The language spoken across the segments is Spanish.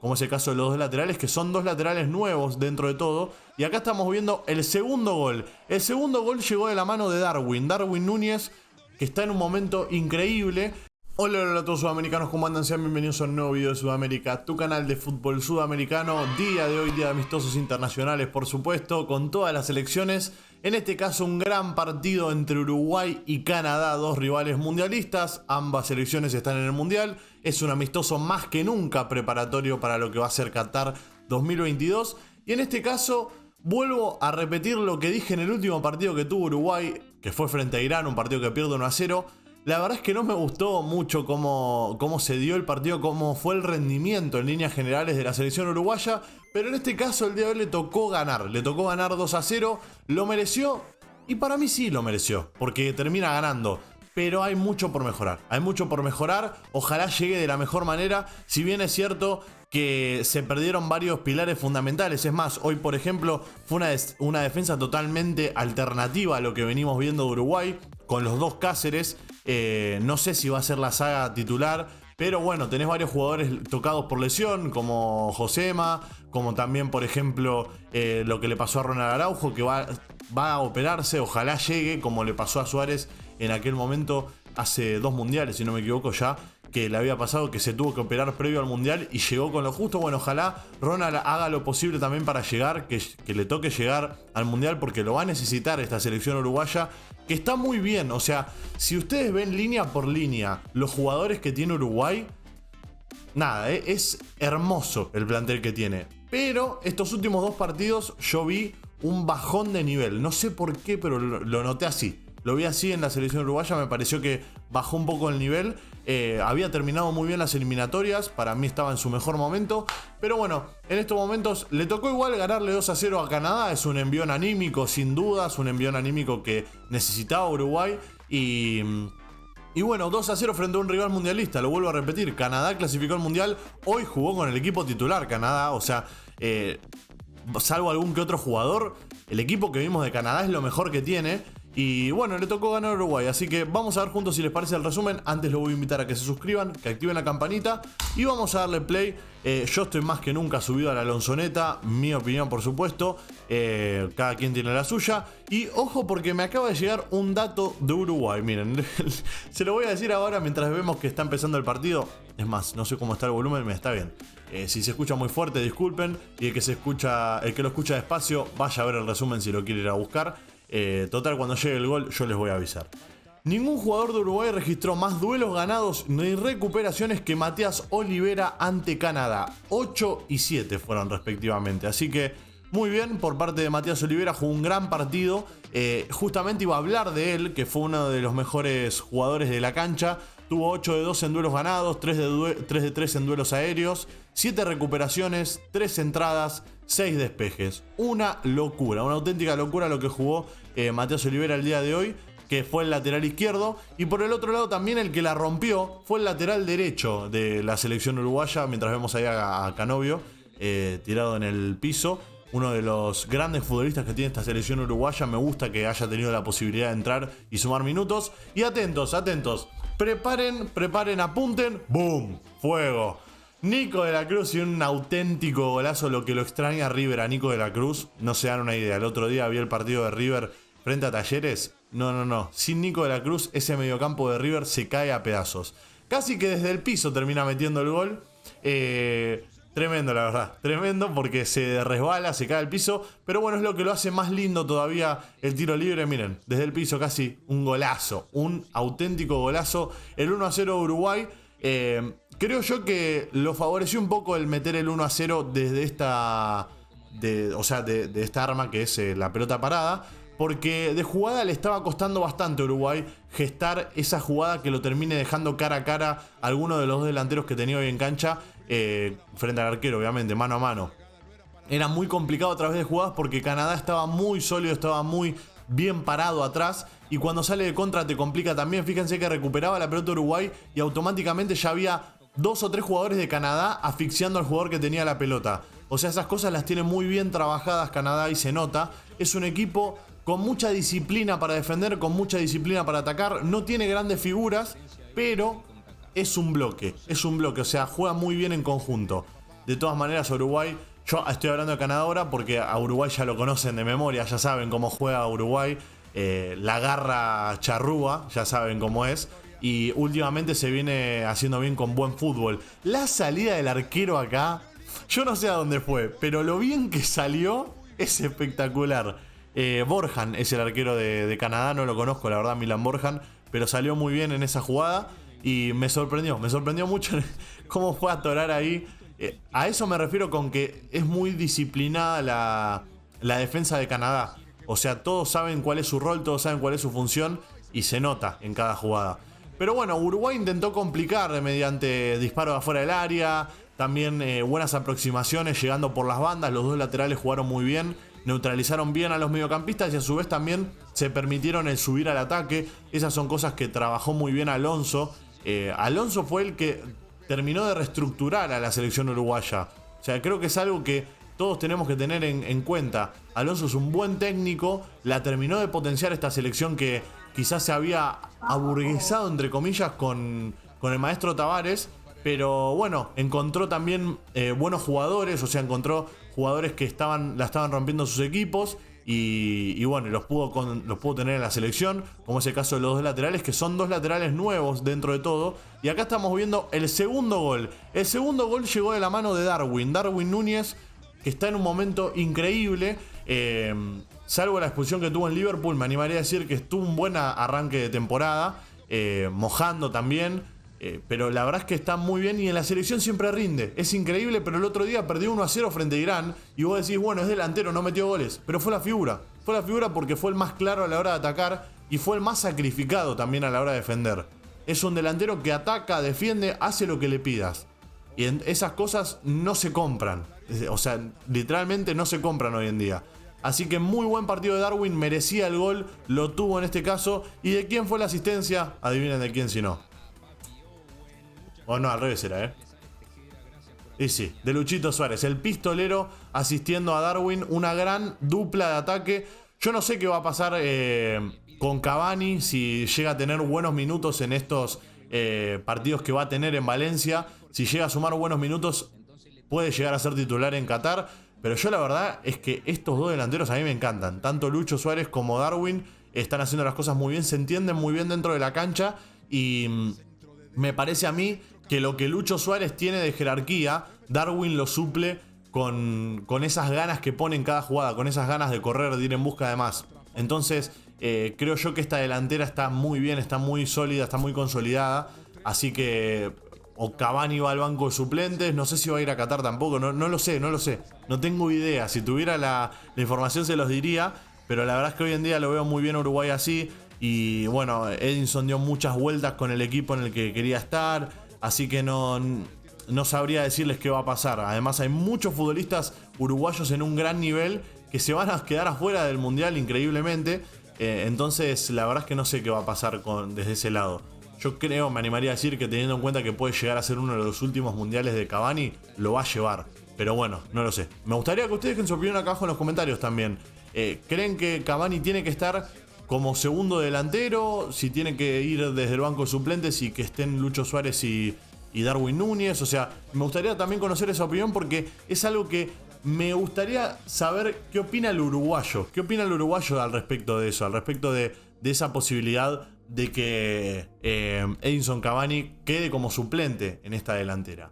como es el caso de los dos laterales, que son dos laterales nuevos dentro de todo. Y acá estamos viendo el segundo gol. El segundo gol llegó de la mano de Darwin Núñez, que está en un momento increíble. Hola, hola a todos sudamericanos, ¿cómo andan? Sean bienvenidos a un nuevo video de Sudamérica, tu canal de fútbol sudamericano. Día de hoy, día de amistosos internacionales, por supuesto, con todas las selecciones. En este caso, un gran partido entre Uruguay y Canadá, dos rivales mundialistas. Ambas selecciones están en el mundial. Es un amistoso más que nunca preparatorio para lo que va a ser Qatar 2022. Y en este caso, vuelvo a repetir lo que dije en el último partido que tuvo Uruguay, que fue frente a Irán, un partido que pierde 1-0. La verdad es que no me gustó mucho cómo se dio el partido, cómo fue el rendimiento en líneas generales de la selección uruguaya, pero en este caso el día de hoy le tocó ganar 2-0, lo mereció y para mí sí lo mereció, porque termina ganando. Pero hay mucho por mejorar, ojalá llegue de la mejor manera, si bien es cierto que se perdieron varios pilares fundamentales. Es más, hoy por ejemplo fue una defensa totalmente alternativa a lo que venimos viendo de Uruguay, con los dos Cáceres. No sé si va a ser la saga titular, pero bueno, tenés varios jugadores tocados por lesión, como Josema, como también por ejemplo lo que le pasó a Ronald Araujo, que va a operarse, ojalá llegue, como le pasó a Suárez en aquel momento hace 2 mundiales, si no me equivoco ya, que le había pasado que se tuvo que operar previo al mundial y llegó con lo justo. Bueno, ojalá Ronald haga lo posible también para llegar, que le toque llegar al mundial, porque lo va a necesitar esta selección uruguaya, que está muy bien. O sea, si ustedes ven línea por línea los jugadores que tiene Uruguay, nada, es hermoso el plantel que tiene. Pero estos últimos 2 partidos yo vi un bajón de nivel, no sé por qué, pero lo noté así. Lo vi así en la selección uruguaya, me pareció que bajó un poco el nivel. Había terminado muy bien las eliminatorias, para mí estaba en su mejor momento. Pero bueno, en estos momentos le tocó igual ganarle 2-0 a Canadá. Es un envión anímico, sin dudas, un envión anímico que necesitaba Uruguay. Y bueno, 2-0 frente a un rival mundialista, lo vuelvo a repetir. Canadá clasificó al mundial, hoy jugó con el equipo titular Canadá, o sea, salvo algún que otro jugador, el equipo que vimos de Canadá es lo mejor que tiene. Y bueno, le tocó ganar a Uruguay, así que vamos a ver juntos si les parece el resumen. Antes los voy a invitar a que se suscriban, que activen la campanita y vamos a darle play. Yo estoy más que nunca subido a la Alonsoneta, mi opinión por supuesto, cada quien tiene la suya. Y ojo, porque me acaba de llegar un dato de Uruguay, miren, se lo voy a decir ahora mientras vemos que está empezando el partido. Es más, no sé cómo está el volumen, me está bien. Si se escucha muy fuerte, disculpen, y el que lo escucha despacio, vaya a ver el resumen si lo quiere ir a buscar. Total, cuando llegue el gol yo les voy a avisar. Ningún jugador de Uruguay registró más duelos ganados ni recuperaciones que Matías Olivera ante Canadá. 8 y 7 fueron respectivamente. Así que muy bien por parte de Matías Olivera, jugó un gran partido. Justamente iba a hablar de él, que fue uno de los mejores jugadores de la cancha. Tuvo 8 de 12 en duelos ganados, 3 de 3 en duelos aéreos, 7 recuperaciones, 3 entradas, 6 despejes. Una locura, una auténtica locura lo que jugó Matías Olivera el día de hoy, que fue el lateral izquierdo. Y por el otro lado también el que la rompió fue el lateral derecho de la selección uruguaya, mientras vemos ahí a Canovio tirado en el piso. Uno de los grandes futbolistas que tiene esta selección uruguaya. Me gusta que haya tenido la posibilidad de entrar y sumar minutos. Y atentos, atentos. Preparen, apunten. ¡Boom! Fuego. Nico de la Cruz y un auténtico golazo. Lo que lo extraña a River a Nico de la Cruz. No se dan una idea. El otro día vi el partido de River frente a Talleres. No. Sin Nico de la Cruz, ese mediocampo de River se cae a pedazos. Casi que desde el piso termina metiendo el gol. Tremendo, la verdad. Tremendo porque se resbala, se cae al piso. Pero bueno, es lo que lo hace más lindo todavía el tiro libre. Miren, desde el piso casi un golazo. Un auténtico golazo. El 1-0 de Uruguay. Creo yo que lo favoreció un poco el meter el 1-0 desde esta arma que es la pelota parada. Porque de jugada le estaba costando bastante a Uruguay gestar esa jugada que lo termine dejando cara a cara a alguno de los dos delanteros que tenía hoy en cancha, frente al arquero, obviamente, mano a mano. Era muy complicado a través de jugadas porque Canadá estaba muy sólido, estaba muy bien parado atrás. Y cuando sale de contra te complica también. Fíjense que recuperaba la pelota Uruguay y automáticamente ya había 2 o 3 jugadores de Canadá asfixiando al jugador que tenía la pelota. O sea, esas cosas las tiene muy bien trabajadas Canadá y se nota. Es un equipo con mucha disciplina para defender, con mucha disciplina para atacar. No tiene grandes figuras, pero es un bloque, o sea, juega muy bien en conjunto. De todas maneras, Uruguay, yo estoy hablando de Canadá ahora porque a Uruguay ya lo conocen de memoria, ya saben cómo juega Uruguay. La garra charrúa, ya saben cómo es. Y últimamente se viene haciendo bien con buen fútbol. La salida del arquero acá, yo no sé a dónde fue, pero lo bien que salió es espectacular. Borjan es el arquero de Canadá, no lo conozco la verdad, Milan Borjan, pero salió muy bien en esa jugada y me sorprendió mucho cómo fue a atorar ahí. A eso me refiero con que es muy disciplinada la defensa de Canadá. O sea, todos saben cuál es su rol, todos saben cuál es su función y se nota en cada jugada. Pero bueno, Uruguay intentó complicar mediante disparos afuera del área, también buenas aproximaciones llegando por las bandas, los dos laterales jugaron muy bien, neutralizaron bien a los mediocampistas y a su vez también se permitieron el subir al ataque. Esas son cosas que trabajó muy bien Alonso. Alonso fue el que terminó de reestructurar a la selección uruguaya. O sea, creo que es algo que todos tenemos que tener en cuenta. Alonso es un buen técnico, la terminó de potenciar esta selección que quizás se había aburguesado, entre comillas, con el maestro Tavares. Pero bueno, encontró también buenos jugadores, o sea, encontró jugadores que la estaban rompiendo sus equipos. Y bueno, los pudo tener en la selección, como es el caso de los dos laterales, que son dos laterales nuevos dentro de todo. Y acá estamos viendo el segundo gol. El segundo gol llegó de la mano de Darwin Núñez, que está en un momento increíble. Salvo la expulsión que tuvo en Liverpool, me animaría a decir que estuvo un buen arranque de temporada, mojando también. Pero la verdad es que está muy bien y en la selección siempre rinde. Es increíble, pero el otro día perdió 1-0 frente a Irán. Y vos decís, bueno, es delantero, no metió goles. Pero fue la figura. Fue la figura porque fue el más claro a la hora de atacar y fue el más sacrificado también a la hora de defender. Es un delantero que ataca, defiende, hace lo que le pidas. Y esas cosas no se compran. O sea, literalmente no se compran hoy en día. Así que muy buen partido de Darwin, merecía el gol, lo tuvo en este caso. ¿Y de quién fue la asistencia? Adivinen de quién si no. O no, al revés era, Y sí, de Luchito Suárez, el pistolero asistiendo a Darwin, una gran dupla de ataque. Yo no sé qué va a pasar con Cavani, si llega a tener buenos minutos en estos partidos que va a tener en Valencia. Si llega a sumar buenos minutos, puede llegar a ser titular en Qatar. Pero yo la verdad es que estos dos delanteros a mí me encantan. Tanto Lucho Suárez como Darwin están haciendo las cosas muy bien, se entienden muy bien dentro de la cancha. Y me parece a mí que lo que Lucho Suárez tiene de jerarquía, Darwin lo suple con esas ganas que pone en cada jugada, con esas ganas de correr, de ir en busca de más. Entonces, creo yo que esta delantera está muy bien, está muy sólida, está muy consolidada. Así que o Cavani va al banco de suplentes, no sé si va a ir a Qatar tampoco, no lo sé. No tengo idea, si tuviera la información se los diría, pero la verdad es que hoy en día lo veo muy bien Uruguay así. Y bueno, Edinson dio muchas vueltas con el equipo en el que quería estar. Así que no sabría decirles qué va a pasar. Además hay muchos futbolistas uruguayos en un gran nivel que se van a quedar afuera del Mundial increíblemente. Entonces la verdad es que no sé qué va a pasar desde ese lado. Yo creo, me animaría a decir que teniendo en cuenta que puede llegar a ser uno de los últimos mundiales de Cavani, lo va a llevar. Pero bueno, no lo sé. Me gustaría que ustedes dejen su opinión acá abajo en los comentarios también. ¿Creen que Cavani tiene que estar como segundo delantero? Si tiene que ir desde el banco de suplentes y que estén Lucho Suárez y Darwin Núñez. O sea, me gustaría también conocer esa opinión porque es algo que me gustaría saber qué opina el uruguayo. ¿Qué opina el uruguayo al respecto de eso? Al respecto de esa posibilidad de que Edinson Cavani quede como suplente en esta delantera.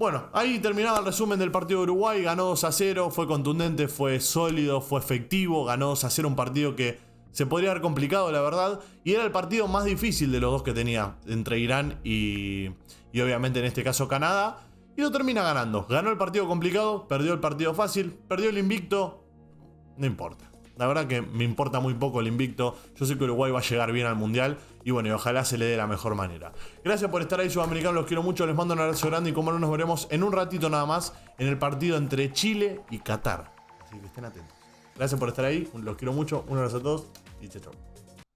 Bueno, ahí terminaba el resumen del partido de Uruguay. Ganó 2-0, fue contundente, fue sólido, fue efectivo. Ganó 2-0 un partido que se podría haber complicado, la verdad. Y era el partido más difícil de los dos que tenía entre Irán y obviamente en este caso Canadá. Y lo termina ganando. Ganó el partido complicado, perdió el partido fácil, perdió el invicto. No importa. La verdad que me importa muy poco el invicto. Yo sé que Uruguay va a llegar bien al Mundial. Y bueno, y ojalá se le dé de la mejor manera. Gracias por estar ahí, sudamericanos. Los quiero mucho. Les mando un abrazo grande. Y como no, nos veremos en un ratito nada más en el partido entre Chile y Qatar. Así que estén atentos. Gracias por estar ahí. Los quiero mucho. Un abrazo a todos. Y chao.